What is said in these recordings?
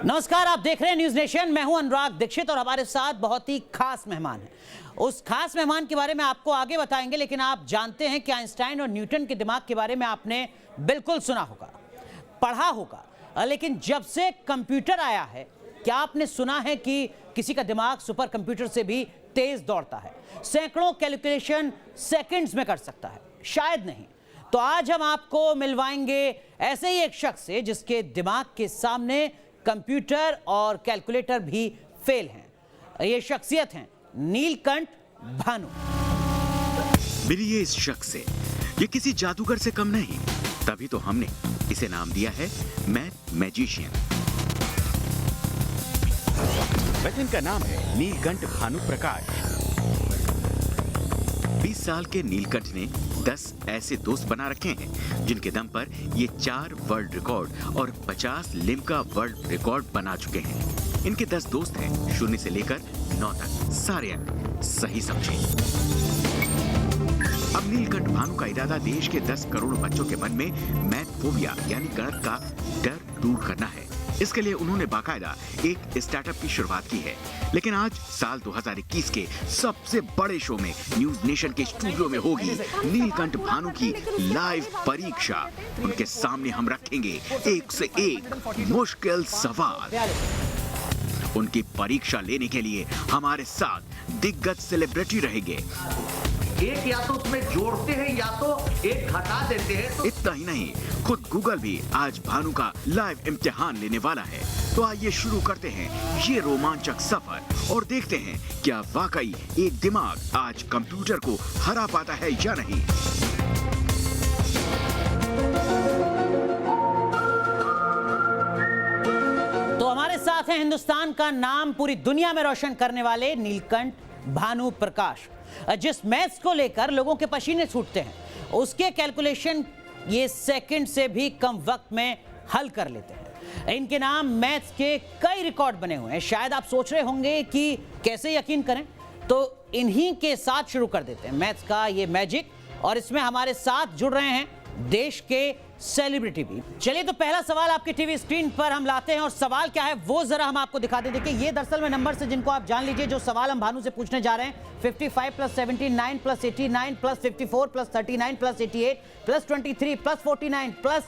नमस्कार, आप देख रहे हैं न्यूज नेशन। मैं हूं अनुराग दीक्षित और हमारे साथ बहुत ही खास मेहमान हैं। उस खास मेहमान के बारे में आपको आगे बताएंगे, लेकिन आप जानते हैं कि आइंस्टाइन और न्यूटन के दिमाग के बारे में आपने बिल्कुल सुना होगा, पढ़ा होगा, लेकिन जब से कंप्यूटर आया है, क्या आपने सुना है कि किसी का दिमाग सुपर कंप्यूटर से भी तेज दौड़ता है, सैकड़ों कैलकुलेशन सेकंड्स में कर सकता है? शायद नहीं। तो आज हम आपको मिलवाएंगे ऐसे ही एक शख्स से जिसके दिमाग के सामने कंप्यूटर और कैलकुलेटर भी फेल हैं। ये शख्सियत हैं नीलकंठ भानु। मिलिए इस शख्स से, ये किसी जादूगर से कम नहीं, तभी तो हमने इसे नाम दिया है मैजिशियन। वैसे इनका नाम है नीलकंठ भानु प्रकाश। 20 साल के नीलकंठ ने 10 ऐसे दोस्त बना रखे हैं जिनके दम पर ये 4 वर्ल्ड रिकॉर्ड और 50 लिम्का वर्ल्ड रिकॉर्ड बना चुके हैं। इनके 10 दोस्त हैं 0 से लेकर 9 तक, सारे अंक सही समझे। अब नीलकंठ भानु का इरादा देश के 10 करोड़ बच्चों के मन में मैथ फोबिया यानी गणित का डर दूर करना है। इसके लिए उन्होंने बाकायदा एक स्टार्टअप की शुरुआत की है। लेकिन आज साल 2021 के सबसे बड़े शो में न्यूज नेशन के स्टूडियो में होगी नीलकंठ भानु की लाइव परीक्षा। उनके सामने हम रखेंगे एक से एक मुश्किल सवाल। उनकी परीक्षा लेने के लिए हमारे साथ दिग्गज सेलिब्रिटी रहेंगे। एक या तो उसमें जोड़ते हैं या तो एक घटा देते हैं। तो इतना ही नहीं, खुद गूगल भी आज भानु का लाइव इम्तिहान लेने वाला है। तो आइए शुरू करते हैं ये रोमांचक सफर और देखते हैं क्या वाकई एक दिमाग आज कंप्यूटर को हरा पाता है या नहीं। तो हमारे साथ हैं हिंदुस्तान का नाम पूरी दुनिया में रोशन करने वाले नीलकंठ भानु प्रकाश। जिस मैथ्स को लेकर लोगों के पसीने छूटते हैं, उसके कैलकुलेशन ये सेकंड से भी कम वक्त में हल कर लेते हैं। इनके नाम मैथ्स के कई रिकॉर्ड बने हुए हैं। शायद आप सोच रहे होंगे कि कैसे यकीन करें, तो इन्हीं के साथ शुरू कर देते हैं मैथ्स का ये मैजिक। और इसमें हमारे साथ जुड़ रहे हैं देश के सेलिब्रिटी भी। चलिए, तो पहला सवाल आपके टीवी स्क्रीन पर हम लाते हैं और सवाल क्या है वो जरा हम आपको दिखा दें। देखिए, ये दरअसल में नंबर से जिनको आप जान लीजिए। जो सवाल हम भानु से पूछने जा रहे हैं, 55 + 79 + 89 + 54 + 39 + 88 + 23 + 49 +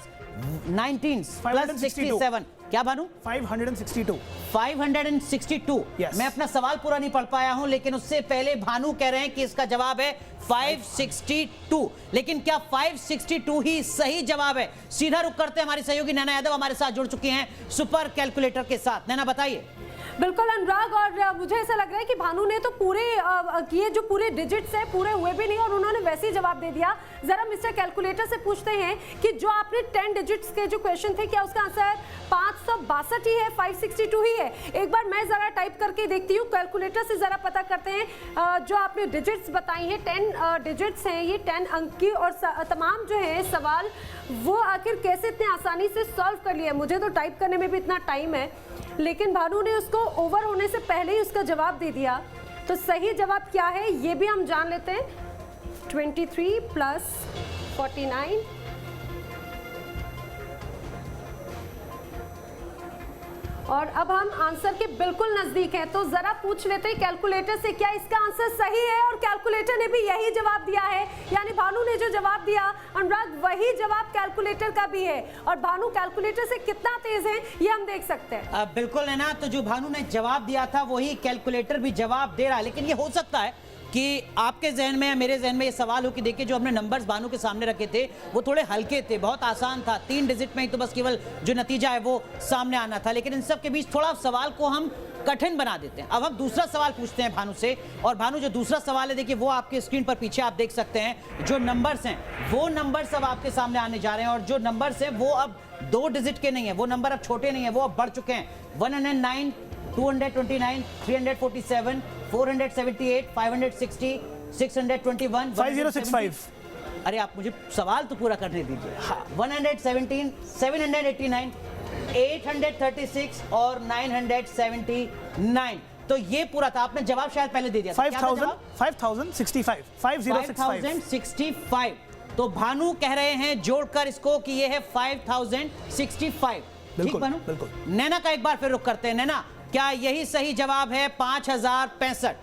19 + 67। क्या भानु? 562। 562। Yes. मैं अपना सवाल पूरा नहीं पढ़ पाया हूं, लेकिन उससे पहले भानु कह रहे हैं कि इसका जवाब है 562। लेकिन क्या 562 ही सही जवाब है? सीधा रुख करते हैं, हमारी सहयोगी नैना यादव हमारे साथ जुड़ चुकी हैं सुपर कैलकुलेटर के साथ। नैना, बताइए। बिल्कुल अनुराग, और मुझे ऐसा लग रहा है कि भानु ने तो पूरे ये जो पूरे डिजिट्स है पूरे हुए भी नहीं और उन्होंने वैसे ही जवाब दे दिया। जरा मिस्टर कैलकुलेटर से पूछते हैं कि जो आपने 10 डिजिट्स के जो क्वेश्चन थे, क्या उसका आंसर 562 ही है, 562 ही है? एक बार मैं जरा टाइप करके देखती हूँ, कैलकुलेटर से जरा पता करते हैं। जो आपने डिजिट्स बताई हैं 10 डिजिट्स हैं, ये 10 अंक की, और तमाम जो है सवाल वो आखिर कैसे इतने आसानी से सॉल्व कर लिया। मुझे तो टाइप करने में भी इतना टाइम है, लेकिन भानु ने उसको ओवर होने से पहले ही उसका जवाब दे दिया। तो सही जवाब क्या है ये भी हम जान लेते हैं। 23 + 49 और अब हम आंसर के बिल्कुल नजदीक हैं। तो जरा पूछ लेते हैं कैलकुलेटर से, क्या इसका आंसर सही है? और कैलकुलेटर ने भी यही जवाब दिया है, यानी भानु ने जो जवाब दिया अनुराग, वही जवाब कैलकुलेटर का भी है। और भानु कैलकुलेटर से कितना तेज है ये हम देख सकते हैं। बिल्कुल है ना। तो जो भानु ने जवाब दिया था वही कैलकुलेटर भी जवाब दे रहा है। लेकिन ये हो सकता है कि आपके जहन में या मेरे जहन में ये सवाल हो कि देखिए, जो हमने नंबर्स भानु के सामने रखे थे वो थोड़े हल्के थे, बहुत आसान था। 3 डिजिट में ही तो बस केवल जो नतीजा है वो सामने आना था। लेकिन इन सब के बीच थोड़ा सवाल को हम कठिन बना देते हैं। अब हम दूसरा सवाल पूछते हैं भानु से। और भानु, जो दूसरा सवाल है, देखिए वो आपके स्क्रीन पर पीछे आप देख सकते हैं। जो नंबर्स हैं वो नंबर्स अब आपके सामने आने जा रहे हैं। और जो नंबर्स हैं वो अब 2 डिजिट के नहीं है, वो नंबर अब छोटे नहीं है, वो अब बढ़ चुके हैं। 109, 229, 347, 478, 560, 621, 5065। अरे आप मुझे सवाल तो पूरा करने दीजिए। 117, 789, 836 और 979। तो ये पूरा था। आपने जवाब शायद पहले दे दिया था। 5065। 5065। तो भानु कह रहे हैं जोड़कर इसको कि ये है 5065। ठीक बिल्कुल, भानु? बिल्कुल। नैना का एक बार फिर रुख करते हैं। नैना, क्या यही सही जवाब है 5065?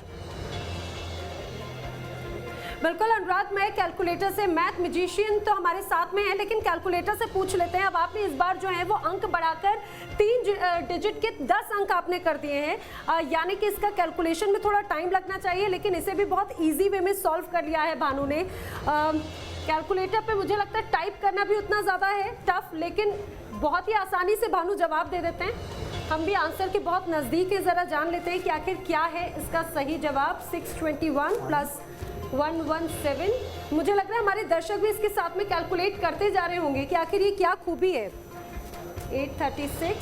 बिल्कुल अनुराग, मैं कैलकुलेटर से, मैथ मैजिशियन तो हमारे साथ में है, लेकिन कैलकुलेटर से पूछ लेते हैं। अब आपने इस बार जो है वो अंक बढ़ाकर 3 डिजिट के 10 अंक आपने कर दिए हैं, यानी कि इसका कैलकुलेशन में थोड़ा टाइम लगना चाहिए, लेकिन इसे भी बहुत इजी वे में सॉल्व कर लिया है भानु ने। कैलकुलेटर पे मुझे लगता है टाइप करना भी उतना ज़्यादा है टफ, लेकिन बहुत ही आसानी से भानु जवाब दे देते हैं। हम भी आंसर के बहुत नज़दीक है, ज़रा जान लेते हैं कि आखिर क्या है इसका सही जवाब। 621 प्लस 117। मुझे लग रहा है हमारे दर्शक भी इसके साथ में कैलकुलेट करते जा रहे होंगे कि आखिर ये क्या खूबी है। 836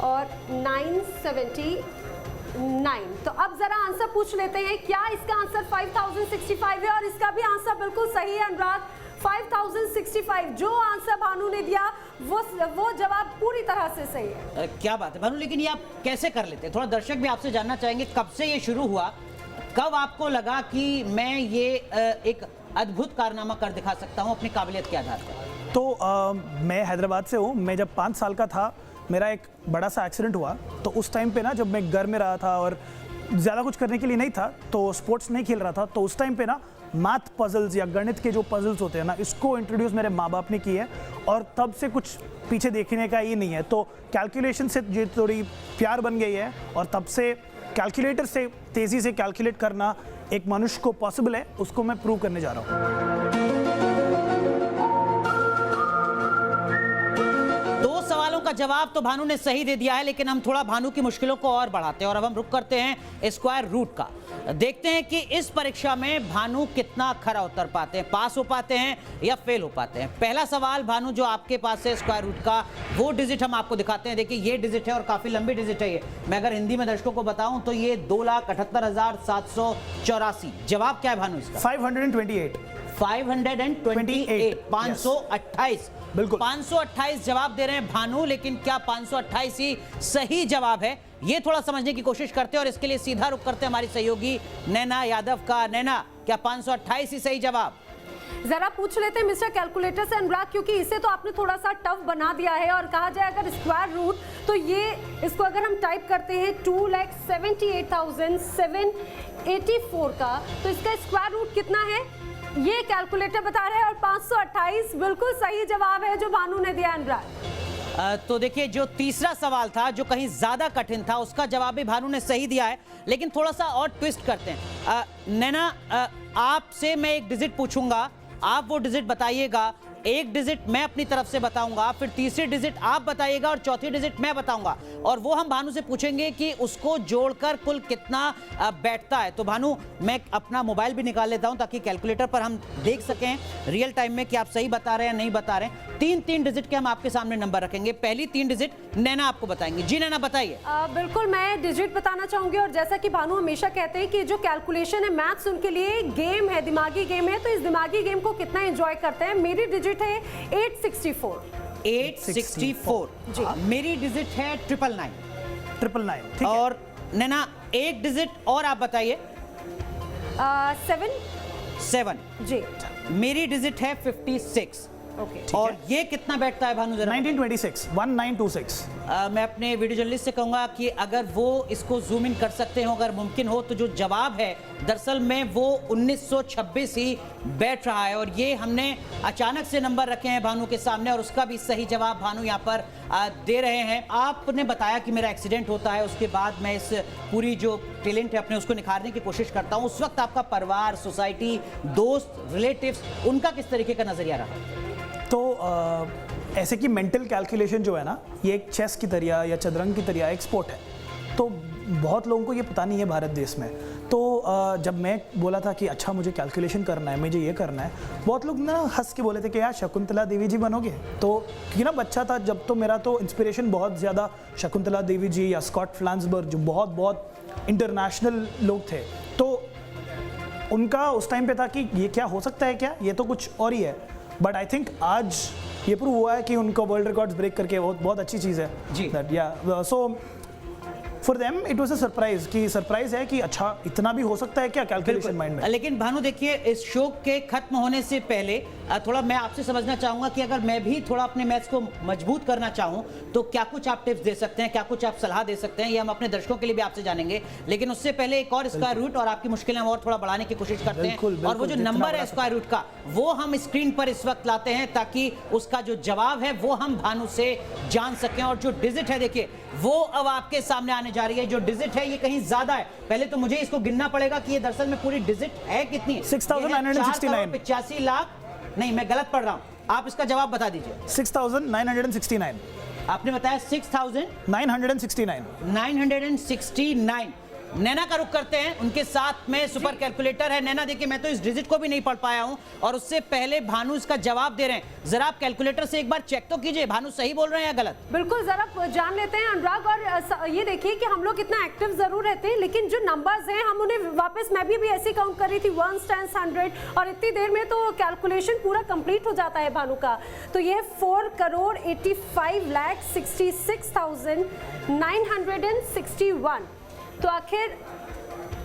और 979। तो अब जरा आंसर पूछ लेते हैं, क्या इसका आंसर 5065 है? और इसका भी आंसर बिल्कुल सही है अनुराग, 5065। जो आंसर भानु ने दिया वो जवाब पूरी तरह से सही है। क्या बात है भानु, लेकिन ये आप कैसे कर लेते हैं? थोड़ा दर्शक भी आपसे जानना चाहेंगे, कब से ये शुरू हुआ, कब आपको लगा कि मैं ये एक अद्भुत कारनामा कर दिखा सकता हूं अपनी काबिलियत के आधार पर? तो मैं हैदराबाद से हूँ। मैं जब 5 साल का था, मेरा एक बड़ा सा एक्सीडेंट हुआ। तो उस टाइम पे ना, जब मैं घर में रहा था और ज़्यादा कुछ करने के लिए नहीं था, तो स्पोर्ट्स नहीं खेल रहा था, तो उस टाइम पे ना मैथ पजल्स या गणित के जो पजल्स होते हैं ना, इसको इंट्रोड्यूस मेरे माँ बाप ने की है, और तब से कुछ पीछे देखने का ये नहीं है। तो कैलकुलेशन से ये थोड़ी प्यार बन गई है, और तब से कैलकुलेटर से तेज़ी से कैलकुलेट करना एक मनुष्य को पॉसिबल है, उसको मैं प्रूव करने जा रहा हूँ। 2 सवालों का जवाब तो भानु ने सही दे दिया है, लेकिन हम थोड़ा भानु की मुश्किलों को और बढ़ाते हैं और अब हम रुक करते हैं स्क्वायर रूट का। देखते हैं कि इस परीक्षा में भानु कितना खरा उतर पाते हैं, पास हो पाते हैं या फेल हो पाते हैं। पहला सवाल भानु जो आपके पास है स्क्वायर रूट का, वो डिजिट हम आपको दिखाते हैं। देखिए ये डिजिट है और काफी लंबी डिजिट है ये। मैं अगर हिंदी में दर्शकों को बताऊं तो ये 2,78,784। जवाब क्या है भानु इसका? 528। 528, 528। बिल्कुल 528 जवाब दे रहे हैं भानु, लेकिन क्या 528 ही सही जवाब है? ये थोड़ा समझने की कोशिश करते हैं और इसके लिए सीधा रुख करते हैं हमारी सहयोगी नैना यादव का। नैना, क्या 528 ही सही जवाब? जरा पूछ लेते हैं मिस्टर कैलकुलेटर से अनुराग, क्योंकि इसे तो आपने थोड़ा सा टफ बना दिया है, और कहा जाए अगर स्क्वायर रूट तो ये इसको अगर हम टाइप करते हैं 2,78,784 का, तो इसका स्क्वायर रूट कितना है ये कैलकुलेटर बता रहे हैं, और 528 बिल्कुल सही जवाब है जो भानु ने दिया अनुराग। तो देखिए जो तीसरा सवाल था जो कहीं ज्यादा कठिन था, उसका जवाब भी भानु ने सही दिया है, लेकिन थोड़ा सा और ट्विस्ट करते हैं। नैना, आपसे मैं एक डिजिट पूछूंगा, आप वो डिजिट बताइएगा। एक डिजिट मैं अपनी तरफ से बताऊंगा, फिर तीसरी डिजिट आप बताइएगा और चौथी डिजिट मैं बताऊंगा, और वो हम भानु से पूछेंगे कि उसको जोड़कर कुल कितना बैठता है। तो भानु, मैं अपना मोबाइल भी निकाल लेता हूं ताकि कैलकुलेटर पर हम देख सकें रियल टाइम में कि आप सही बता रहे हैं या नहीं बता रहे हैं। 3 डिजिट के हम आपके सामने नंबर रखेंगे। पहली 3 डिजिट नैना आपको बताएंगे। जी नैना, बताइए। बिल्कुल, मैं डिजिट बताना चाहूंगी, और जैसा कि भानु हमेशा कहते हैं कि जो कैलकुलेशन है, मैथ्स उनके लिए गेम है, दिमागी गेम है, तो इस दिमागी गेम को कितना एंजॉय करते हैं। मेरी डिजिट है 864। 864 जी। मेरी डिजिट है 999। 999, ठीक है। और नैना एक डिजिट और आप बताइए। 7 जी। मेरी डिजिट है 56। ओके। और ये कितना बैठता है भानु जरा? 1926, 1926। मैं अपने वीडियो जर्नलिस्ट से कहूंगा कि अगर वो इसको जूम इन कर सकते हो, अगर मुमकिन हो, तो जो जवाब है दरअसल में वो 1926 ही बैठ रहा है, और ये हमने अचानक से नंबर रखे हैं भानु के सामने, और उसका भी सही जवाब भानु यहाँ पर दे रहे हैं। आपने बताया कि मेरा एक्सीडेंट होता है, उसके बाद मैं इस पूरी जो टैलेंट है अपने उसको निखारने की कोशिश करता हूँ। उस वक्त आपका परिवार, सोसाइटी, दोस्त, रिलेटिव्स, उनका किस तरीके का नजरिया रहा? तो ऐसे कि मेंटल कैलकुलेशन जो है ना, ये एक चेस की तरह या चदरंग की तरह एक स्पोर्ट है, तो बहुत लोगों को ये पता नहीं है भारत देश में। तो जब मैं बोला था कि अच्छा मुझे कैलकुलेशन करना है, मुझे ये करना है, बहुत लोग ना हंस के बोले थे कि यार शकुंतला देवी जी बनोगे। तो क्योंकि ना बच्चा था जब, तो मेरा तो इंस्पिरेशन बहुत ज़्यादा शकुंतला देवी जी या स्कॉट फ्लांसबर्ग, जो बहुत बहुत इंटरनेशनल लोग थे, तो उनका उस टाइम पे था कि ये क्या हो सकता है, क्या ये तो कुछ और ही है। बट आई थिंक आज ये प्रूव हुआ है कि उनका वर्ल्ड रिकॉर्ड्स ब्रेक करके बहुत अच्छी चीज़ है जी। So for them it was a surprise, कि सरप्राइज है कि अच्छा इतना भी हो सकता है क्या कैलकुलेशन माइंड में। लेकिन भानु देखिए, इस शो के खत्म होने से पहले थोड़ा मैं आपसे समझना चाहूंगा कि अगर मैं भी थोड़ा अपने मैथ्स को मजबूत करना चाहूं तो क्या कुछ आप टिप्स दे सकते हैं, क्या कुछ आप सलाह दे सकते हैं, ये हम अपने दर्शकों के लिए भी आपसे जानेंगे। लेकिन उससे पहले एक और स्क्वायर रूट और आपकी मुश्किलें हम और थोड़ा बढ़ाने की कोशिश करते हैं। और वो जो नंबर है स्क्वायर रूट का वो हम स्क्रीन पर इस वक्त लाते हैं ताकि उसका जो जवाब है वो हम भानु से जान सकें। और जो डिजिट है देखिए वो अब आपके सामने आने जा रही है। जो डिजिट है ये कहीं ज्यादा है, पहले तो मुझे इसको गिनना पड़ेगा कि ये दरअसल में पूरी डिजिट है कितनी। 6,969 85 लाख नहीं, मैं गलत पढ़ रहा हूं, आप इसका जवाब बता दीजिए। 6,969 आपने बताया 6,969। नैना का रुख करते हैं, उनके साथ में सुपर कैलकुलेटर है। नैना देखिए मैं तो इस डिजिट को भी नहीं पढ़ पाया हूं और उससे पहले भानु इसका जवाब दे रहे हैं। जरा आप कैलकुलेटर से एक बार चेक तो कीजिए भानु सही बोल रहे हैं या गलत। बिल्कुल, जरा जान लेते हैं अनुराग। और ये देखिए कि हम लोग इतना एक्टिव जरूर रहते हैं लेकिन जो नंबर्स हैं हम उन्हें वापस, मैं भी ऐसे काउंट कर रही थी 1 10 100 और इतनी देर में तो कैलकुलेशन पूरा कंप्लीट हो जाता है भानु का। तो ये 4,85,66,961। तो आखिर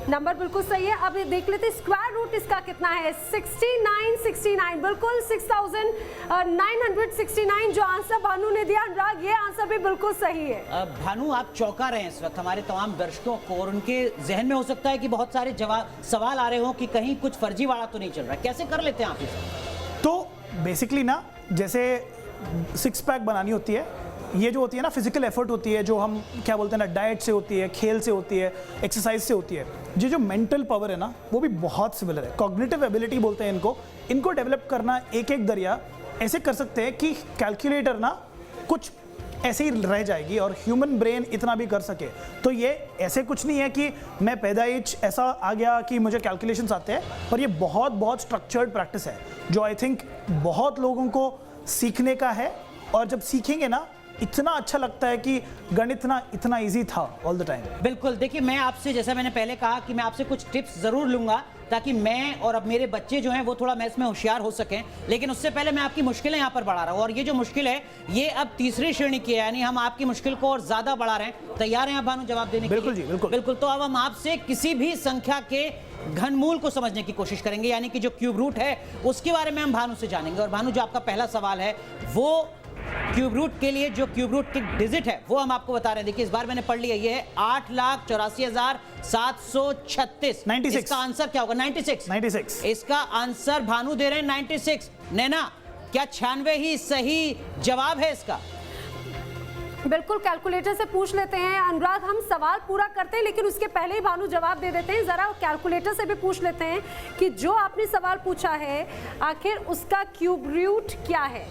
नंबर बिल्कुल सही है। अब ये देख लेते हैं स्क्वायर रूट इसका कितना है। 6969 बिल्कुल 6,969 जो आंसर भानु ने दिया अनुराग, ये आंसर भी बिल्कुल सही है। भानु आप चौंका रहे हैं इस वक्त हमारे तमाम दर्शकों को और उनके जहन में हो सकता है कि बहुत सारे सवाल आ रहे हो कि कहीं कुछ फर्जीवाड़ा तो नहीं चल रहा। कैसे कर लेते हैं आप इसे? तो बेसिकली ना जैसे 6 पैक बनानी होती है, ये जो होती है ना फिजिकल एफर्ट होती है, जो हम क्या बोलते हैं ना डाइट से होती है, खेल से होती है, एक्सरसाइज से होती है। ये जो मेंटल पावर है ना वो भी बहुत सिमिलर है। कॉग्निटिव एबिलिटी बोलते हैं इनको डेवलप करना एक एक दरिया ऐसे कर सकते हैं कि कैलकुलेटर ना कुछ ऐसे ही रह जाएगी और ह्यूमन ब्रेन इतना भी कर सके। तो ये ऐसे कुछ नहीं है कि मैं पैदाइश ऐसा आ गया कि मुझे कैलकुलेशंस आते हैं, पर ये बहुत बहुत स्ट्रक्चर्ड प्रैक्टिस है जो आई थिंक बहुत लोगों को सीखने का है। और जब सीखेंगे ना इतना अच्छा लगता है कि गणित ना इतना इजी था ऑल द टाइम। बिल्कुल, देखिए मैं आपसे, जैसा मैंने पहले कहा कि मैं आपसे कुछ टिप्स जरूर लूंगा ताकि मैं और अब मेरे बच्चे जो हैं वो थोड़ा मैथ्स में होशियार हो सकें। लेकिन उससे पहले मैं आपकी मुश्किलें यहाँ पर बढ़ा रहा हूँ और ये जो मुश्किल है ये अब तीसरी श्रेणी की है, यानी हम आपकी मुश्किल को और ज्यादा बढ़ा रहे हैं। तैयार हैं आप भानु जवाब देने के लिए? बिल्कुल जी, बिल्कुल। बिल्कुल, तो अब हम आपसे किसी भी संख्या के घनमूल को समझने की कोशिश करेंगे, यानी कि जो क्यूब रूट है उसके बारे में हम भानु से जानेंगे। और भानु जो आपका पहला सवाल है वो क्यूब रूट के लिए, जो क्यूब रूट की डिजिट है वो हम आपको बता रहे हैं। देखिए इस बार मैंने पढ़ लिया, ये है 8,84,736। 96। इसका आंसर क्या होगा? 96। इसका आंसर भानु दे रहे हैं 96। नैना क्या 96 ही सही जवाब है इसका? बिल्कुल, कैलकुलेटर से पूछ लेते हैं। अनुराग हम सवाल पूरा करते हैं लेकिन उसके पहले ही भानु जवाब दे देते हैं। जरा कैलकुलेटर से भी पूछ लेते हैं कि जो आपने सवाल पूछा है आखिर उसका क्यूब रूट क्या है।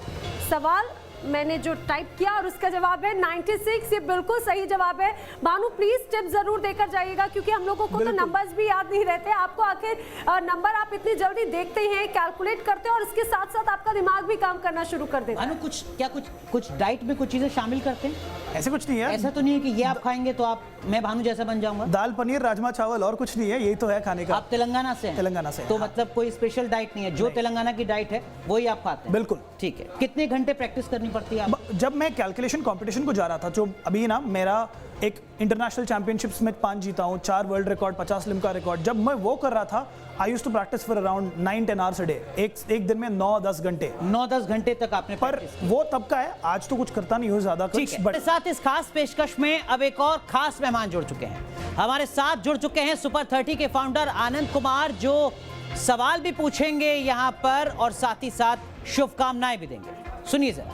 सवाल मैंने जो टाइप किया और उसका जवाब है 96। ये बिल्कुल सही जवाब है। भानु प्लीज टिप जरूर देकर जाइएगा क्योंकि हम लोगों को तो नंबर्स भी याद नहीं रहते। आपको आखिर नंबर आप इतनी जल्दी देखते हैं, कैलकुलेट करते हैं और इसके साथ साथ आपका दिमाग भी काम करना शुरू कर देता है। भानु कुछ डाइट में कुछ चीजें शामिल करते हैं? ऐसे कुछ नहीं है। ऐसा तो नहीं है कि ये आप खाएंगे तो मैं भानु जैसा बन जाऊंगा? दाल पनीर राजमा चावल और कुछ नहीं है, यही तो है खाने का। आप तेलंगाना से हैं? तेलंगाना से। तो हाँ। मतलब कोई स्पेशल डाइट नहीं है, जो तेलंगाना की डाइट है वही आप खाते हैं? बिल्कुल। ठीक है, कितने घंटे प्रैक्टिस करनी पड़ती है आप? जब मैं कैलकुलेशन कंपटीशन को जा रहा था, जो अभी ना मेरा एक इंटरनेशनल चैंपियनशिप्स में 5 जीता हूँ, 4 वर्ल्ड रिकॉर्ड, 50 लिम्का रिकॉर्ड, जब मैं वो कर रहा था I used to practise for around 9-10 hours a day. एक दिन में 9-10 घंटे 9-10 घंटे तक आपने पर वो तब का है, आज तो कुछ करता नहीं हूँ ज्यादा ठीक कुछ। है, बट साथ इस खास पेशकश में अब एक और खास मेहमान जुड़ चुके हैं। हमारे साथ जुड़ चुके हैं सुपर 30 के फाउंडर आनंद कुमार, जो सवाल भी पूछेंगे यहाँ पर और साथ ही साथ शुभकामनाएं भी देंगे। सुनिए जरा।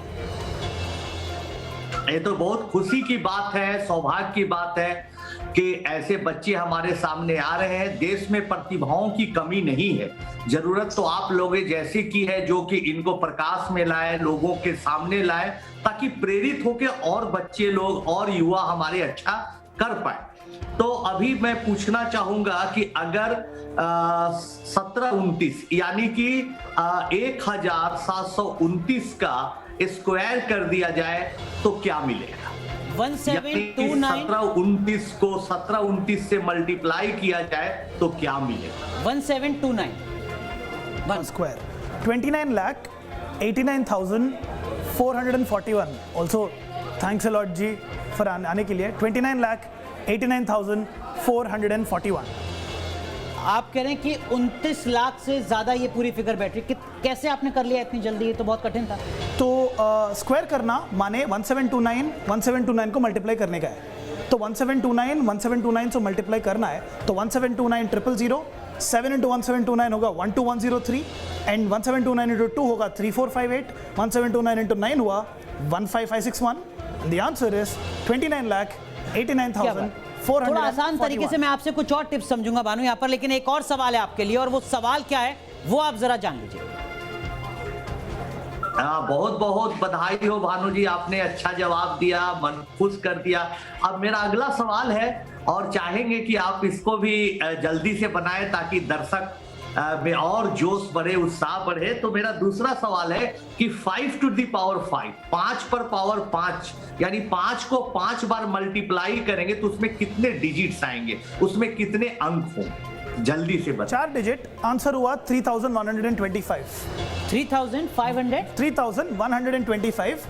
ये तो बहुत खुशी की बात है, सौभाग्य की बात है कि ऐसे बच्चे हमारे सामने आ रहे हैं। देश में प्रतिभाओं की कमी नहीं है, जरूरत तो आप लोग जैसे की है जो कि इनको प्रकाश में लाए, लोगों के सामने लाए, ताकि प्रेरित होकर और बच्चे लोग और युवा हमारे अच्छा कर पाए। तो अभी मैं पूछना चाहूंगा कि अगर 1729 यानी कि 1729 का स्क्वायर कर दिया जाए तो क्या मिलेगा? 1729 1729 को 1729 से मल्टीप्लाई किया जाए तो क्या मिलेगा? 1729 square 29,89,441। Also thanks a lot ji for आने के लिए। 29,89,441। आप कह रहे हैं कि 29 लाख से ज्यादा ये पूरी फिगर बैठ रही है। कैसे आपने कर लिया इतनी जल्दी? ये तो बहुत कठिन था। तो स्क्वायर करना माने 1729 को मल्टीप्लाई करने का है। तो 1729 से मल्टीप्लाई करना है, तो 1729 000, 7 इंटू 1729 होगा 12103 एंड 1729 इंटू 2 होगा 3458, 1729 इंटू 9 हुआ 15561। The answer is 29,89,441। थोड़ा आसान तरीके से मैं आपसे कुछ और टिप्स समझूंगा भानु यहाँ पर, लेकिन एक और सवाल है आपके लिए, और वो सवाल क्या है वो आप जरा जान लीजिए। बहुत बहुत बधाई हो भानु जी, आपने अच्छा जवाब दिया, मन खुश कर दिया। अब मेरा अगला सवाल है और चाहेंगे कि आप इसको भी जल्दी से बनाएं ताकि दर्शक में और जोश बढ़े, उत्साह बढ़े। तो मेरा दूसरा सवाल है कि 5 to the power 5, 5 पर पावर 5, यानी 5 को 5 बार मल्टीप्लाई करेंगे तो उसमें कितने डिजिट्स आएंगे, उसमें कितने अंक होंगे? जल्दी से बता। 4 डिजिट, आंसर हुआ 3125। 3125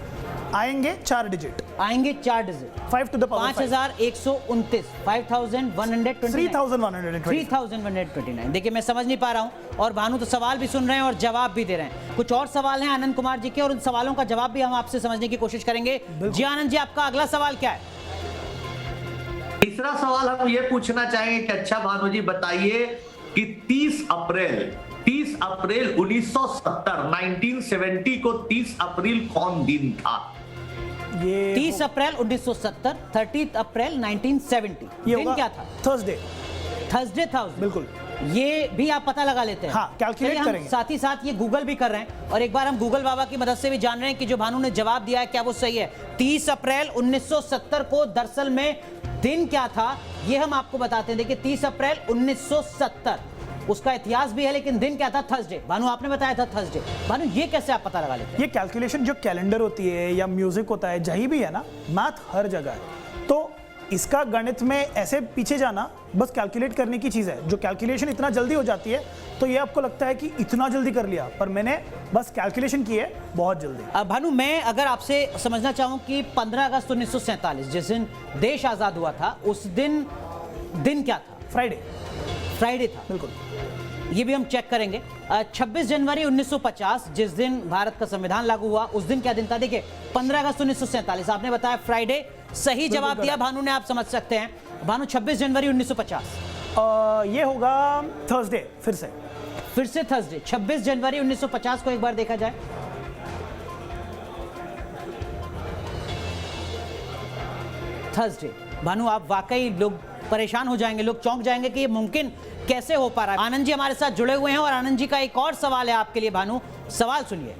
आएंगे 4 डिजिट, आएंगे 4 डिजिट। 5 to the power 5129, 3129। देखिए मैं समझ नहीं पा रहा हूं, और भानु तो सवाल भी सुन रहे हैं और जवाब भी दे रहे हैं। कुछ और सवाल हैं आनंद कुमार जी के, और उन सवालों का जवाब भी हम आपसे समझने की कोशिश करेंगे। जी आनंद जी, आपका अगला सवाल क्या है? तीसरा सवाल हम ये पूछना चाहेंगे कि अच्छा भानु जी बताइए कि 30 अप्रैल 1970 को 30 अप्रैल कौन दिन था? ये 30 अप्रैल 1970, 30 अप्रैल 1970 दिन क्या था? थर्सडे था उस दिन। बिल्कुल, ये भी आप पता लगा लेते हैं। हाँ, कैलकुलेट चलिए, करेंगे। हम साथ ही साथ ये गूगल भी कर रहे हैं, और एक बार हम गूगल बाबा की मदद से भी जान रहे हैं कि जो भानु ने जवाब दिया है क्या वो सही है। 30 अप्रैल 1970 को दरअसल में दिन क्या था ये हम आपको बताते हैं। देखिए 30 अप्रैल 1970 उसका इतिहास भी है, लेकिन दिन क्या था? थर्सडे। भानु आपने बताया था थर्सडे। भानु ये कैसे आप पता लगा लेते हैं? ये कैलकुलेशन जो कैलेंडर होती है या म्यूजिक होता है, जहीं भी है ना, मैथ हर जगह है। तो इसका गणित में ऐसे पीछे जाना बस कैलकुलेट करने की चीज़ है। जो कैलकुलेशन इतना जल्दी हो जाती है तो ये आपको लगता है कि इतना जल्दी कर लिया, पर मैंने बस कैलकुलेशन की है बहुत जल्दी। भानु मैं अगर आपसे समझना चाहूँ कि 15 अगस्त 1947 जिस दिन देश आज़ाद हुआ था, उस दिन क्या था? फ्राइडे था। बिल्कुल, ये भी हम चेक करेंगे। 26 जनवरी 1950 जिस दिन भारत का संविधान लागू हुआ, उस दिन क्या दिन था? देखिए 15 अगस्त 1947, आपने बताया फ्राइडे, सही जवाब दिया भानु ने, आप समझ सकते हैं। भानु 26 जनवरी 1950 ये होगा थर्सडे, फिर से थर्सडे। 26 जनवरी 1950 को एक बार देखा जाए। थर्सडे। भानु आप वाकई, लोग परेशान हो जाएंगे, लोग चौंक जाएंगे कि ये मुमकिन कैसे हो पा रहा है। आनंद जी हमारे साथ जुड़े हुए हैं, और आनंद जी का एक और सवाल है आपके लिए। भानु सवाल सुनिए।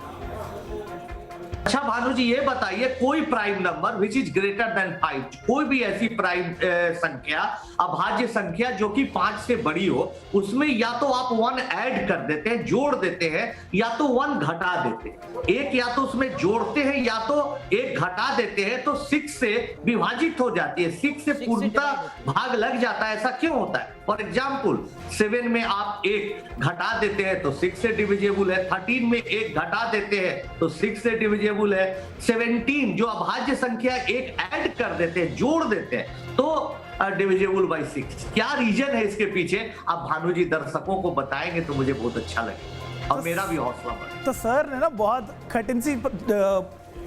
अच्छा भानु जी ये बताइए, कोई prime number which is greater than 5, कोई भी ऐसी प्राइम संख्या, अभाज्य संख्या जो कि 5 से बड़ी हो, उसमें या तो आप 1 ऐड कर देते हैं, जोड़ देते हैं, या तो 1 घटा देते हैं। एक या तो उसमें जोड़ते हैं या तो एक घटा देते हैं, तो 6 से विभाजित हो जाती है, 6 से पूर्णतः भाग लग जाता है। ऐसा क्यों होता है? फॉर एग्जाम्पल 7 में आप 1 घटा देते हैं तो 6 से डिविजेबल है, 13 में 1 घटा देते हैं तो 6 से डिविजेबल है, 17 जो अभाज्य संख्या 1 ऐड कर देते हैं, जोड़ देते हैं, तो डिविजेबल बाय 6। क्या रीजन है इसके पीछे? आप भानु जी दर्शकों को बताएंगे तो मुझे बहुत अच्छा लगेगा और मेरा भी हौसला बढ़े। तो सर ने ना बहुत कठिन सी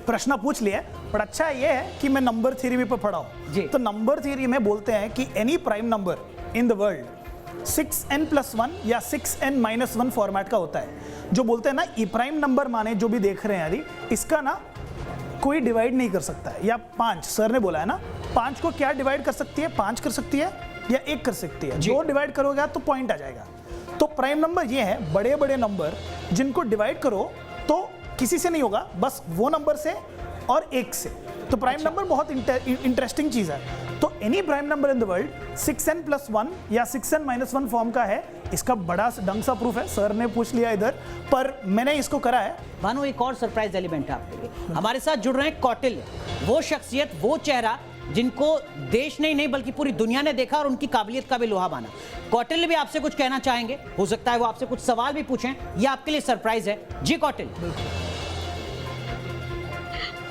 प्रश्न पूछ लिया, पर अच्छा ये है कि मैं नंबर थ्योरी पे पढ़ा हूँ। तो नंबर थ्योरी में बोलते हैं कि any prime number in the world 6n+1 या 6n-1 फॉर्मेट का होता है। जो बोलते हैं ना ई प्राइम नंबर माने जो भी देख रहे हैं यदि, इसका ना कोई डिवाइड नहीं कर सकता है। या 5 सर ने बोला है ना, 5 को क्या डिवाइड कर सकती है? 5 कर सकती है या 1 कर सकती है। 2 डिवाइड करोगे तो पॉइंट आ जाएगा। तो प्राइम नंबर ये है, बड़े बड़े नंबर जिनको डिवाइड करो तो किसी से नहीं होगा, बस वो नंबर से और 1 से। तो प्राइम नंबर बहुत इंटरेस्टिंग चीज है। तो any prime number in the world 6n+1 या 6n-1 फॉर्म का है। इसका बड़ा ढंग सा प्रूफ है, सर ने पूछ लिया इधर, पर मैंने इसको करा है। भानु एक और सरप्राइज एलिमेंट है आपके लिए। हमारे साथ जुड़ रहे हैं कौटिल्य, वो शख्सियत, वो चेहरा जिनको देश नहीं बल्कि पूरी दुनिया ने देखा और उनकी काबिलियत का भी लोहा माना। कौटिल्य भी आपसे कुछ कहना चाहेंगे, हो सकता है वो आपसे कुछ सवाल भी पूछें, ये आपके लिए सरप्राइज है। जी कौटिल्य।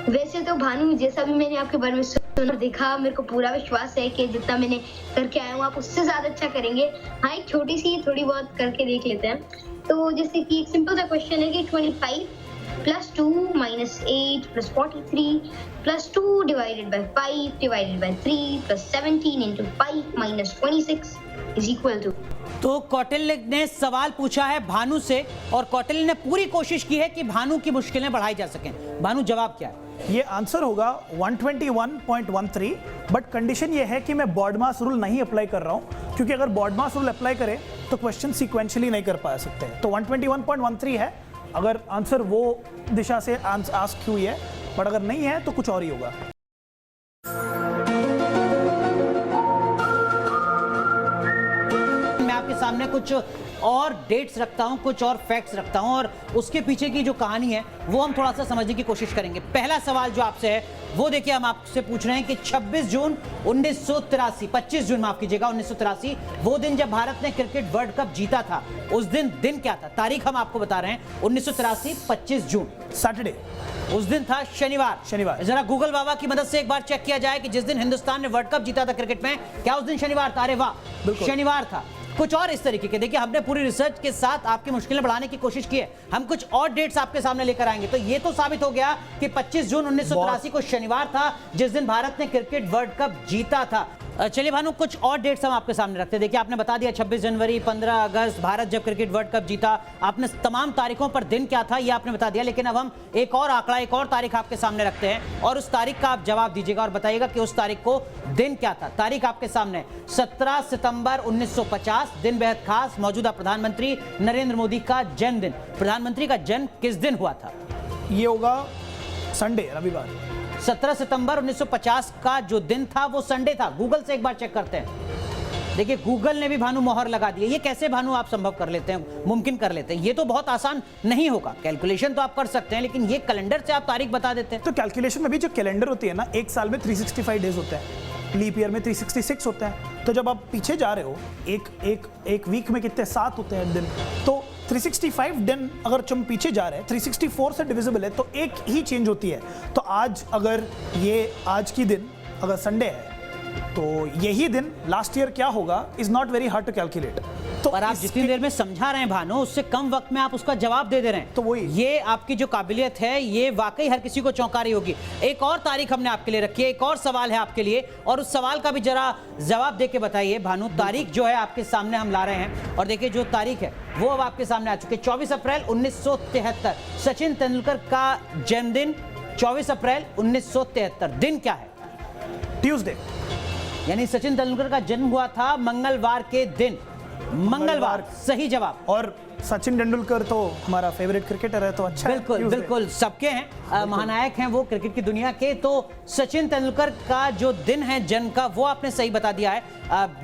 वैसे तो भानु जैसा भी मैंने आपके बारे में सुना देखा, मेरे को पूरा विश्वास है कि जितना मैंने करके आया हूँ आप उससे ज्यादा अच्छा करेंगे। हाँ, एक छोटी सी थोड़ी बहुत करके देख लेते हैं। तो जैसे कि एक सिंपल सा क्वेश्चन है कि 25 plus 2 minus 8 plus 43 plus 2 divided by 5 divided by 3 plus 17 into 5 minus 26 is equal to। तो कौटिल्य ने सवाल पूछा है भानु से और कौटिल्य ने पूरी कोशिश की है कि भानु की मुश्किलें बढ़ाई जा सकें। भानु जवाब क्या है? ये आंसर होगा 121.13, बट कंडीशन ये है कि मैं बॉडमास रूल नहीं अप्लाई कर रहा हूँ, क्योंकि अगर बॉडमास रूल अप्लाई करें तो क्वेश्चन सीक्वेंशियली नहीं कर पा सकते हैं। तो 121.13 है अगर आंसर वो दिशा से आस्क हुई है, बट अगर नहीं है तो कुछ और ही होगा। मैं आपके सामने कुछ और डेट्स रखता हूं, कुछ और फैक्ट्स रखता हूं और उसके पीछे की जो कहानी है वो हम थोड़ा सा समझने की कोशिश करेंगे। पहला सवाल जो आपसे है वो देखिए, हम आपसे पूछ रहे हैं कि 26 जून 1983, 25 जून माफ कीजिएगा 1983, वो दिन जब भारत ने क्रिकेट वर्ल्ड कप जीता था, उस दिन क्या था? तारीख हम आपको बता रहे हैं 1983 25 जून, सैटरडे। उस दिन था शनिवार। जरा गूगल बाबा की मदद से एक बार चेक किया जाए कि जिस दिन हिंदुस्तान ने वर्ल्ड कप जीता था क्रिकेट में, क्या उस दिन शनिवार था? अरे वाह, शनिवार था। कुछ और इस तरीके के, देखिए हमने पूरी रिसर्च के साथ आपकी मुश्किलें बढ़ाने की कोशिश की है। हम कुछ और डेट्स आपके सामने लेकर आएंगे। तो ये तो साबित हो गया कि 25 जून 1983 को शनिवार था जिस दिन भारत ने क्रिकेट वर्ल्ड कप जीता था। चलिए भानु, कुछ और डेट्स हम आपके सामने रखते हैं। देखिए आपने बता दिया 26 जनवरी, 15 अगस्त, भारत जब क्रिकेट वर्ल्ड कप जीता। आपने तमाम तारीखों पर दिन क्या था ये आपने बता दिया, लेकिन अब हम एक और आंकड़ा, एक और तारीख आपके सामने रखते हैं और उस तारीख का आप जवाब दीजिएगा और बताइएगा कि उस तारीख को दिन क्या था। तारीख आपके सामने 17 सितंबर 1950, दिन बेहद खास, मौजूदा प्रधानमंत्री नरेंद्र मोदी का जन्मदिन। प्रधानमंत्री का जन्म किस दिन हुआ था? ये होगा संडे, रविवार। 17 सितंबर 1950 का जो दिन था वो संडे था। गूगल से एक बार चेक करते हैं। देखिए गूगल ने भी भानु मोहर लगा दी है। ये कैसे भानु आप संभव कर लेते हैं, मुमकिन कर लेते हैं? ये तो बहुत आसान नहीं होगा। कैलकुलेशन तो आप कर सकते हैं, लेकिन ये कैलेंडर से आप तारीख बता देते हैं। तो कैलकुलेशन में भी जो कैलेंडर होती है ना, एक साल में 365 डेज होते हैं, लीप ईयर में 366 होते हैं। तो जब आप पीछे जा रहे हो, एक वीक में कितने 7 होते हैं दिन, तो 365 दिन अगर हम पीछे जा रहे हैं, 364 से डिविजिबल है तो एक ही चेंज होती है। तो आज अगर ये आज की दिन अगर संडे है तो यही दिन लास्ट ईयर क्या होगा is not very hard to calculate. तो और आप जितनी देर में समझा रहे हैं भानु, उससे कम वक्त में आप उसका जवाब दे दे रहे हैं। तो वही, ये आपकी जो काबिलियत है ये वाकई हर किसी को चौंका रही होगी। एक और तारीख हमने आपके लिए रखी है, एक और सवाल है आपके लिए और उस सवाल का भी जरा जवाब दे के बताइए भानु। तारीख जो है आपके सामने हम ला रहे हैं और देखिए जो तारीख है वो अब आपके सामने आ चुकी है। 24 अप्रैल 1973, सचिन तेंदुलकर का जन्मदिन 24 अप्रैल 1973। दिन क्या है? ट्यूसडे, यानी सचिन तेंदुलकर का जन्म हुआ था मंगलवार के दिन। मंगलवार सही जवाब। और सचिन तेंदुलकर तो हमारा फेवरेट क्रिकेटर है, तो अच्छा बिल्कुल बिल्कुल सबके हैं, महानायक हैं वो क्रिकेट की दुनिया के। तो सचिन तेंदुलकर का जो दिन है जन्म का वो आपने सही बता दिया है।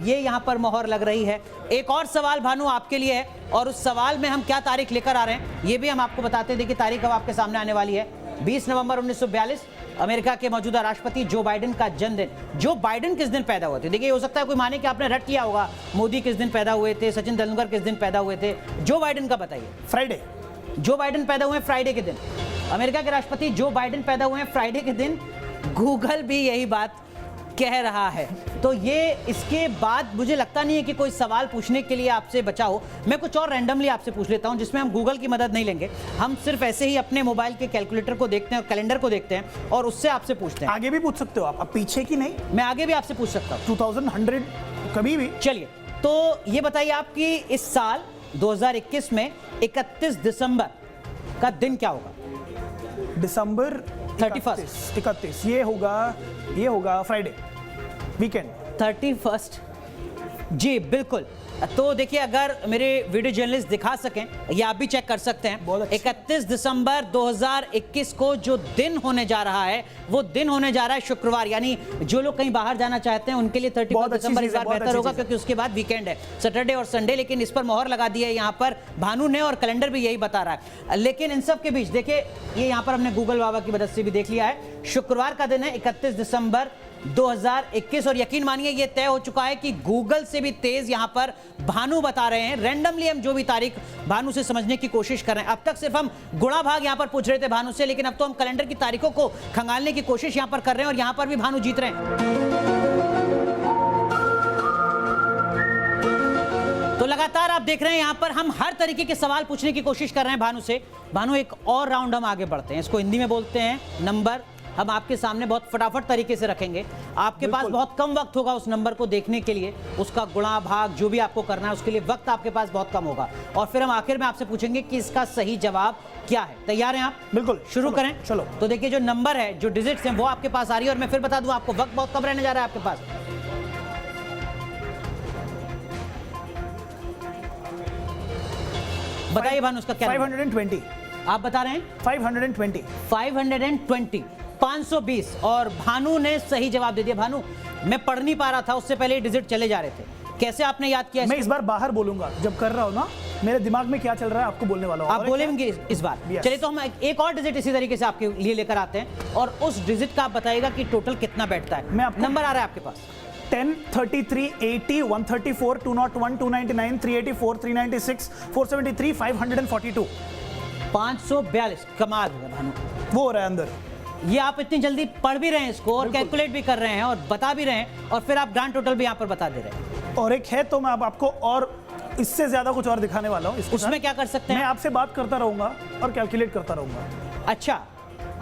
ये यहाँ पर मोहर लग रही है। एक और सवाल भानु आपके लिए है और उस सवाल में हम क्या तारीख लेकर आ रहे हैं ये भी हम आपको बताते हैं। देखिए तारीख अब आपके सामने आने वाली है 20 नवंबर 1942, अमेरिका के मौजूदा राष्ट्रपति जो बाइडेन का जन्मदिन। जो बाइडेन किस दिन पैदा हुए थे? देखिए हो सकता है कोई माने कि आपने रट किया होगा, मोदी किस दिन पैदा हुए थे, सचिन तेंदुलकर किस दिन पैदा हुए थे। जो बाइडेन का बताइए। फ्राइडे। जो बाइडेन पैदा हुए फ्राइडे के दिन। अमेरिका के राष्ट्रपति जो बाइडेन पैदा हुए हैं फ्राइडे के दिन। गूगल भी यही बात कह रहा है। तो ये इसके बाद मुझे लगता नहीं है कि कोई सवाल पूछने के लिए आपसे बचा हो। मैं कुछ और रैंडमली आपसे पूछ लेता हूं जिसमें हम गूगल की मदद नहीं लेंगे। हम सिर्फ ऐसे ही अपने मोबाइल के कैलकुलेटर को देखते हैं और कैलेंडर को देखते हैं और उससे आपसे पूछते हैं। आगे भी पूछ सकते हो आप, अब पीछे की नहीं। मैं आगे भी आपसे पूछ सकता हूँ 2100 कभी भी। चलिए तो ये बताइए आपकी इस साल 2021 में 31 दिसंबर का दिन क्या होगा? दिसंबर 31 ये होगा फ्राइडे, वीकेंड। 31 जी बिल्कुल। तो देखिए अगर मेरे वीडियो जर्नलिस्ट दिखा सकें, या आप भी चेक कर सकते हैं, 31 दिसंबर 2021 को जो दिन होने जा रहा है वो दिन होने जा रहा है शुक्रवार। यानी जो लोग कहीं बाहर जाना चाहते हैं उनके लिए 31 दिसंबर इस बार बेहतर होगा क्योंकि उसके बाद वीकेंड है, सैटरडे और संडे। लेकिन इस पर मोहर लगा दी है यहाँ पर भानु ने और कैलेंडर भी यही बता रहा है। लेकिन इन सब के बीच देखिए ये यहाँ पर हमने गूगल बाबा की मदद से भी देख लिया है, शुक्रवार का दिन है 31 दिसंबर 2021 और यकीन मानिए ये तय हो चुका है कि गूगल से भी तेज यहां पर भानु बता रहे हैं। रैंडमली हम जो भी तारीख भानु से समझने की कोशिश कर रहे हैं। अब तक सिर्फ हम गुणा भाग यहां पर पूछ रहे थे भानु से, लेकिन अब तो हम कैलेंडर की तारीखों को खंगालने की कोशिश यहां पर कर रहे हैं और यहां पर भी भानु जीत रहे हैं। तो लगातार आप देख रहे हैं यहाँ पर हम हर तरीके के सवाल पूछने की कोशिश कर रहे हैं भानु से। भानु, एक और राउंड हम आगे बढ़ते हैं, इसको हिंदी में बोलते हैं नंबर। हम आपके सामने बहुत फटाफट तरीके से रखेंगे, आपके पास बहुत कम वक्त होगा उस नंबर को देखने के लिए, उसका गुणा भाग जो भी आपको करना है उसके लिए वक्त आपके पास बहुत कम होगा, और फिर हम आखिर में आपसे पूछेंगे कि इसका सही जवाब क्या है। तैयार हैं आप? बिल्कुल, शुरू करें। चलो। तो देखिए जो नंबर है, जो डिजिट्स हैं वो आपके पास आ रही है, और मैं फिर बता दूं आपको वक्त बहुत कम रहने जा रहा है आपके पास। बताइए भानु, उसका क्या? 520। आप बता रहे हैं 520। 520, 520, और भानु ने सही जवाब दे दिया। भानु, मैं पढ़ नहीं पा रहा था, उससे पहले डिजिट चले जा रहे थे, कैसे आपने याद किया? मैं इस बार बाहर बोलूंगा, जब कर रहा हूं ना, मेरे दिमाग में क्या चल रहा है आपको बोलने वाला हूं। आप बोलेंगे इस बार? Yes. चलिए, तो हम एक और डिजिट इसी तरीके से आपके लिए लेकर आते हैं, और उस डिजिट का आप बताइएगा कि टोटल कितना बैठता है। मैं आपको नंबर आ रहा है आपके पास 10, 33, 80, 134, 201, 299, 384, 396, 473, 542। 542। कमाल है भानु, वो हो रहा है अंदर। ये आप इतनी जल्दी पढ़ भी रहे हैं इसको, और कैलकुलेट भी कर रहे हैं, और बता भी रहे हैं, और फिर आप ग्रांड टोटल भी यहाँ पर बता दे रहे हैं। और एक है, तो मैं अब आपको और इससे ज्यादा कुछ और दिखाने वाला हूँ। उसमें क्या कर सकते हैं? मैं आपसे बात करता रहूंगा और कैलकुलेट करता रहूंगा। अच्छा,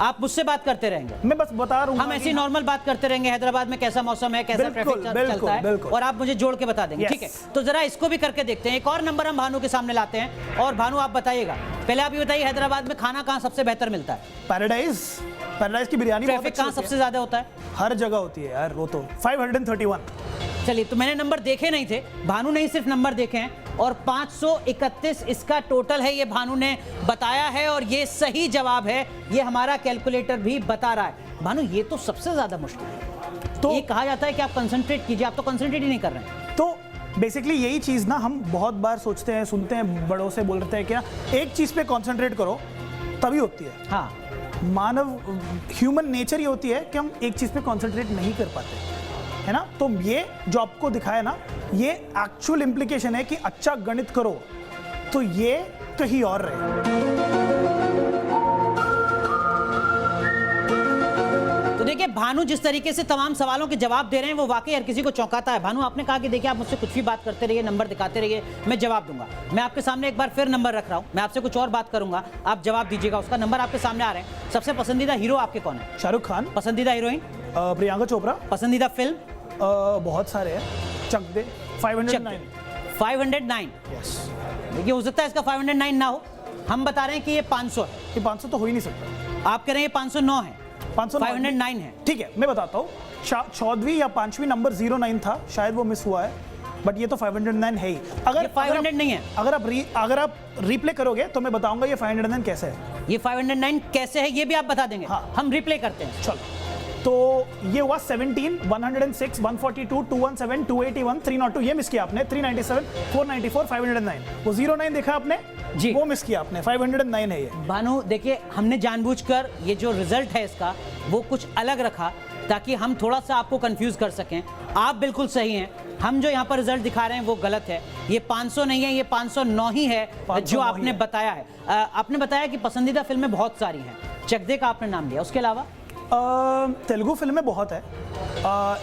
आप मुझसे बात करते रहेंगे? मैं बस बता रहा हूँ, हम ऐसी नॉर्मल बात करते रहेंगे, हैदराबाद में कैसा मौसम है, कैसा ट्रैफिक चलता है, और आप मुझे जोड़ के बता देंगे। Yes. ठीक है, तो जरा इसको भी करके देखते हैं। एक और नंबर हम भानु के सामने लाते हैं, और भानु आप बताइएगा। पहले आप ये बताइए, हैदराबाद में खाना कहाँ सबसे बेहतर मिलता है? पैराडाइज की बिरयानी। ट्रैफिक कहाँ सबसे ज्यादा होता है? हर जगह होती है यार, वो तो 531। चलिए, तो मैंने नंबर देखे नहीं थे, भानु ने ही सिर्फ नंबर देखे हैं, और 531 इसका टोटल है, ये भानु ने बताया है, और ये सही जवाब है, ये हमारा कैलकुलेटर भी बता रहा है। भानु, ये तो सबसे ज्यादा मुश्किल है। तो ये कहा जाता है कि आप कंसंट्रेट कीजिए, आप तो कंसंट्रेट ही नहीं कर रहे हैं। तो बेसिकली यही चीज़ ना हम बहुत बार सोचते हैं, सुनते हैं, बड़ों से बोल रहे हैं क्या एक चीज़ पे कंसंट्रेट करो तभी होती है। हाँ, मानव ह्यूमन नेचर ये होती है कि हम एक चीज़ पे कंसंट्रेट नहीं कर पाते, है ना। तो ये जो आपको दिखाया ना, ये एक्चुअल इम्प्लीकेशन है कि अच्छा गणित करो तो ये कहीं और रहे। तो देखिए भानु जिस तरीके से तमाम सवालों के जवाब दे रहे हैं वो वाकई हर किसी को चौंकाता है। भानु, आपने कहा कि देखिए आप मुझसे कुछ भी बात करते रहिए, नंबर दिखाते रहिए, मैं जवाब दूंगा। मैं आपके सामने एक बार फिर नंबर रख रहा हूं, मैं आपसे कुछ और बात करूंगा, आप जवाब दीजिएगा उसका। नंबर आपके सामने आ रहे हैं। सबसे पसंदीदा हीरो आपके कौन है? शाहरुख खान। पसंदीदा हीरोइन? प्रियंका चोपड़ा। पसंदीदा फिल्म? बहुत सारे हैं, चक दे। 509। 509। यस। देखिए हो सकता है इसका 509 ना हो, हम बता रहे हैं कि ये 500 है। ये 500 तो हो ही नहीं सकता। आप कह रहे हैं 509 है, 509 है। ठीक है, मैं बताता हूँ, चौदहवीं या पांचवी नंबर 09 था, शायद वो मिस हुआ है, बट ये तो 509 है ही। अगर 500 नहीं है। अगर आप रिप्ले करोगे तो मैं बताऊंगा ये 509 कैसे है। ये 509 कैसे है ये भी आप बता देंगे? हाँ। हम रिप्ले करते हैं। चलो, तो ये हुआ 17, 106, 142, 217, 281, 302, ये मिस किया आपने। 397, 494, 509, वो 09 देखा आपने जी, वो मिस किया आपने। 509 है ये। भानु देखिए, हमने जानबूझकर ये जो रिजल्ट है इसका वो कुछ अलग रखा ताकि हम थोड़ा सा आपको कंफ्यूज कर सकें। आप बिल्कुल सही हैं, हम जो यहाँ पर रिजल्ट दिखा रहे हैं वो गलत है। ये 500 नहीं है, ये 509 ही है जो आपने बताया है। आपने बताया कि पसंदीदा फिल्में बहुत सारी हैं, चक दे का आपने नाम लिया, उसके अलावा? तेलुगु फिल्में बहुत है,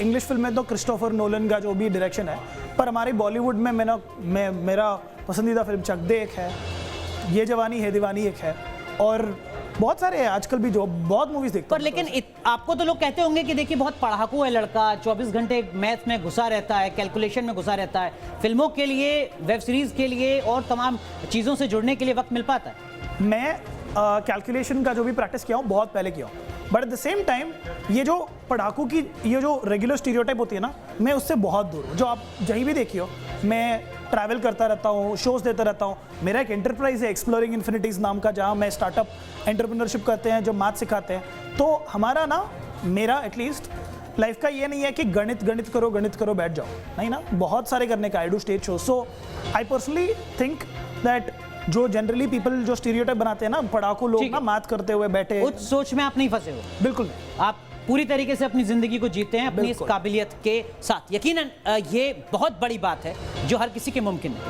इंग्लिश फिल्में तो क्रिस्टोफर नोलन का जो भी डायरेक्शन है, पर हमारी बॉलीवुड में मेरा पसंदीदा फिल्म चक दे एक है, ये जवानी है दीवानी एक है, और बहुत सारे हैं आजकल भी जो बहुत मूवीज देखता हूं। पर लेकिन आपको तो लोग कहते होंगे कि देखिए बहुत पढ़ाकू है लड़का, 24 घंटे मैथ में घुसा रहता है, कैलकुलेशन में घुसा रहता है, फिल्मों के लिए, वेब सीरीज के लिए और तमाम चीज़ों से जुड़ने के लिए वक्त मिल पाता है? मैं कैलकुलेशन का जो भी प्रैक्टिस किया हूँ बहुत पहले किया हूँ, but at the same time ये जो पढ़ाकू की ये जो रेगुलर स्टीरियोटाइप होती है ना, मैं उससे बहुत दूर हूँ। जो आप कहीं भी देखिए हो, मैं ट्रैवल करता रहता हूँ, शोज़ देता रहता हूँ। मेरा एक एंटरप्राइज है एक्सप्लोरिंग इन्फिनिटीज़ नाम का, जहाँ मैं स्टार्टअप एंटरप्रेन्योरशिप करते हैं, जो मैथ सिखाते हैं। तो हमारा ना, मेरा एटलीस्ट लाइफ का ये नहीं है कि गणित करो बैठ जाओ, नहीं ना, बहुत सारे करने का। I do stage show, so I personally think that जो जनरली पीपल जो स्टीरियोटाइप बनाते हैं ना, पढ़ाकू लोग ना मैथ करते हुए बैठे, उस सोच में आप नहीं फंसे हो? बिल्कुल नहीं। आप पूरी तरीके से अपनी जिंदगी को जीते हैं अपनी इस काबिलियत के साथ। यकीनन ये बहुत बड़ी बात है जो हर किसी के मुमकिन है।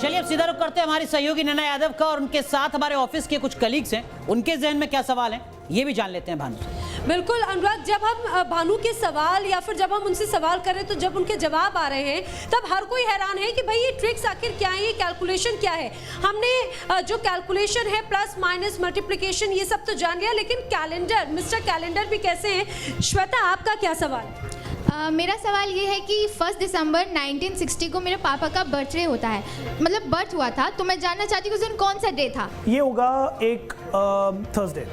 चलिए अब सीधा रुख करते हैं हमारी सहयोगी नैना यादव का, और उनके साथ हमारे ऑफिस के कुछ कलीग्स हैं, उनके जहन में क्या सवाल हैं ये भी जान लेते हैं भानु से। बिल्कुल अनुराग, जब हम भानु के सवाल या फिर जब हम उनसे सवाल करें तो जब उनके जवाब आ रहे हैं तब हर कोई हैरान है कि भाई ये ट्रिक्स आखिर क्या है, ये कैलकुलेशन क्या है। हमने जो कैलकुलेशन है प्लस माइनस मल्टीप्लिकेशन ये सब तो जान लिया, लेकिन कैलेंडर, मिस्टर कैलेंडर भी कैसे हैं। श्वेता, आपका क्या सवाल है? मेरा सवाल ये है कि 1 दिसंबर 1960 को मेरे पापा का बर्थडे होता है, मतलब बर्थ हुआ था, तो मैं जानना चाहती हूँ उस दिन कौन सा डे था। ये होगा एक थर्सडे।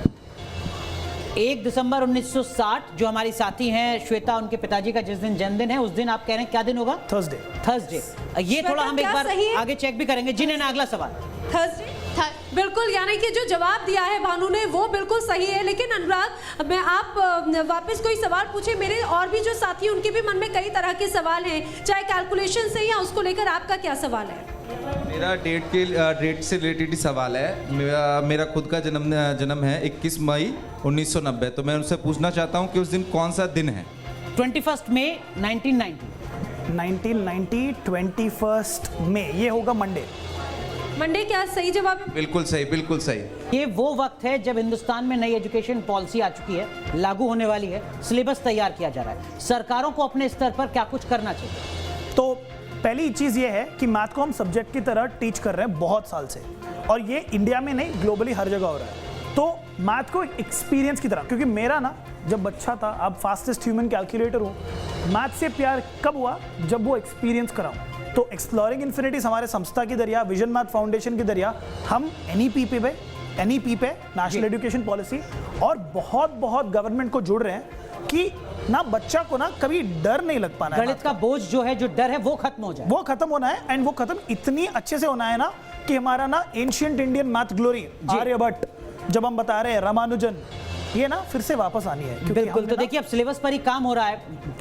1 दिसंबर 1960, जो हमारी साथी हैं श्वेता, उनके पिताजी का जिस दिन जन्मदिन है उस दिन आप कह रहे हैं क्या दिन होगा? थर्सडे। थर्सडे। ये थोड़ा हम एक बार आगे चेक भी करेंगे। जी नैना, अगला सवाल। थर्सडे। बिल्कुल, यानी कि जो जवाब दिया है भानु ने वो बिल्कुल सही है। लेकिन अनुराग, मैं आप वापस कोई सवाल पूछे, मेरे और भी जो साथी हैं उनके भी मन में कई तरह के सवाल हैं, चाहे कैलकुलेशन से या उसको लेकर आपका क्या सवाल है? मेरा डेट से रिलेटेड सवाल है। मेरा खुद का जन्म है 21 मई 1990, तो मैं उनसे पूछना चाहता हूँ कि उस दिन कौन सा दिन है? 21 मई 1990 21 मई, ये होगा मंडे। मंडे क्या सही जवाब है? बिल्कुल सही, बिल्कुल सही। ये वो वक्त है जब हिंदुस्तान में नई एजुकेशन पॉलिसी आ चुकी है, लागू होने वाली है, सिलेबस तैयार किया जा रहा है। सरकारों को अपने स्तर पर क्या कुछ करना चाहिए? तो पहली चीज़ ये है कि मैथ को हम सब्जेक्ट की तरह टीच कर रहे हैं बहुत साल से, और ये इंडिया में नहीं ग्लोबली हर जगह हो रहा है। तो मैथ को एक्सपीरियंस की तरह, क्योंकि मेरा ना जब बच्चा था, आप फास्टेस्ट ह्यूमन कैलकुलेटर हो, मैथ से प्यार कब हुआ? जब वो एक्सपीरियंस कराऊँ। तो एक्सप्लोरिंग इन्फिनिटीज हमारे संस्था की दरिया, विजन मैथ फाउंडेशन की दरिया, हम एनईपी पे नेशनल एजुकेशन पॉलिसी और बहुत गवर्नमेंट को जुड़ रहे हैं कि ना बच्चा को ना कभी डर नहीं लग पाना है। गणित का बोझ जो है, जो डर है वो खत्म हो जाए, वो खत्म होना है, एंड वो खत्म इतनी अच्छे से होना है ना कि हमारा ना ancient Indian math glory Aryabhata, जब हम बता रहे हैं रामानुजन, ये ना फिर से वापस आनी है। बिल्कुल। तो देखिए अब सिलेबस पर ही काम हो रहा है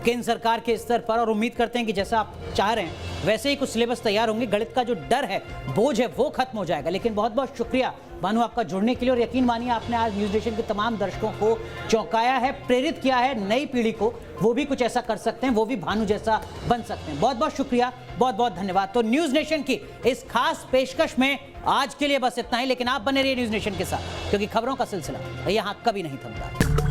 केंद्र सरकार के स्तर पर, और उम्मीद करते हैं कि जैसा आप चाह रहे हैं वैसे ही कुछ सिलेबस तैयार होंगे। गणित का जो डर है, बोझ है, वो खत्म हो जाएगा। लेकिन बहुत बहुत शुक्रिया भानु आपका जुड़ने के लिए, और यकीन मानिए आपने आज न्यूज़ नेशन के तमाम दर्शकों को चौंकाया है, प्रेरित किया है। नई पीढ़ी को वो भी कुछ ऐसा कर सकते हैं, वो भी भानु जैसा बन सकते हैं। बहुत बहुत शुक्रिया, बहुत बहुत धन्यवाद। तो न्यूज़ नेशन की इस खास पेशकश में आज के लिए बस इतना ही, लेकिन आप बने रहिए न्यूज़ नेशन के साथ, क्योंकि खबरों का सिलसिला यहाँ कभी नहीं थमता।